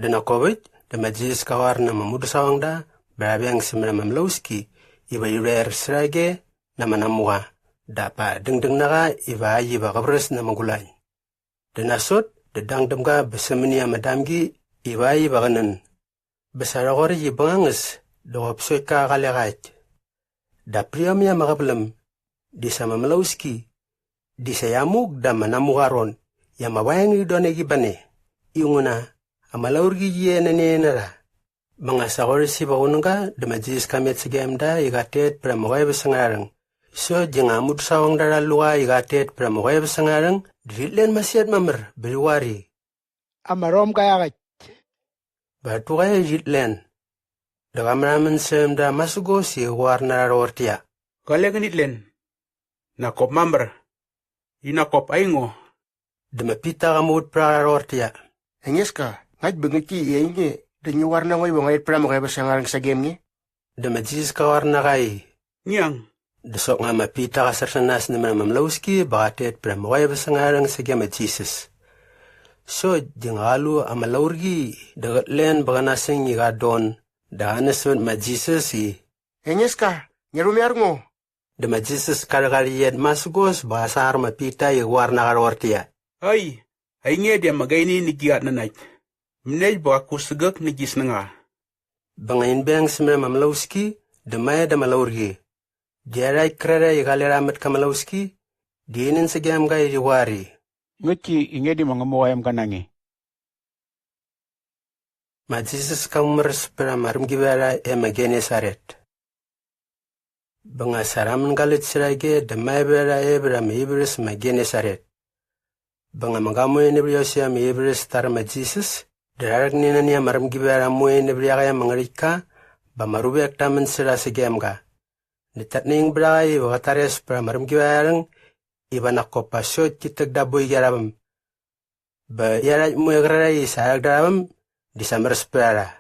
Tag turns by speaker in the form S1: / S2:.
S1: Dana COVID, the majis kawar na mamudu sawangda, berabiang simna mamlauski, iba yurer srage, na manamua, dapa dengdeng naga, iba iba kabres na magulay. Dana sot, dedang demga besemenia madamgi, iba iba kanan. Besarakori ibanganges, dawapsoy ka kalakaj. Da priyamya makablam, di sa mamlauski, di sa yamug da manamukaron, yamawayang idone gibane, iunguna, amalaurgi yenenenara. Mga sakori si bakunanga, da majis kamet sigemda, igatet pramukay basangarang. So, jengamud sawang daraluwa, igatet pramukay basangarang, diritlen masyad mamar, beriwari.
S2: Amarom kaya kat.
S1: Batu kaya jitlen. Dakamraman semda masugo si warna rortia.
S3: Kale ganitlen. Nakop mamber. Inakop aingo.
S1: Demapita kamut pra rortia.
S4: Anyes ka, ngait bengeki ienye, denyu warna ngoy bangait pram kay basangarang sa game ni.
S1: Demajis ka warna kay.
S3: Nyang.
S1: Desok nga mapita ka sarsanas na mamlauski, bakatet pra maway basangarang sa game Jesus. So, jengalu amalaurgi, dagatlen baganasing igadon, daanasod majisas i.
S4: Anyes ka, nyarumyar mo.
S1: Da majisas karkariyad masugos, basar mapita warna karortia.
S3: Ay nge dia magaini ni giat na night. Mnej ba kusagak ni gis na nga.
S1: Bangayin bang simra mamlauski, damaya da malaurgi. Diaray krara igaliramat ka malauski, diinin sa gam kay riwari.
S2: Ngati inge di mga muayam kanangi.
S1: Majisas kamers pra marum gibara magene saret. Banga saram galit sirage damay bera ebra mibris magene saret. Banga magamoy nebriosya mibris tar majisas, darag nina niya marum gibara moy nebria kaya mangarika, ba marubek taman sira sa gemga. Nitat ning bray wakatares pra marum gibarang, iba nakopasyo kitag daboy garabam. Ba yarat mo yagraray sarag darabam, di sa merspera.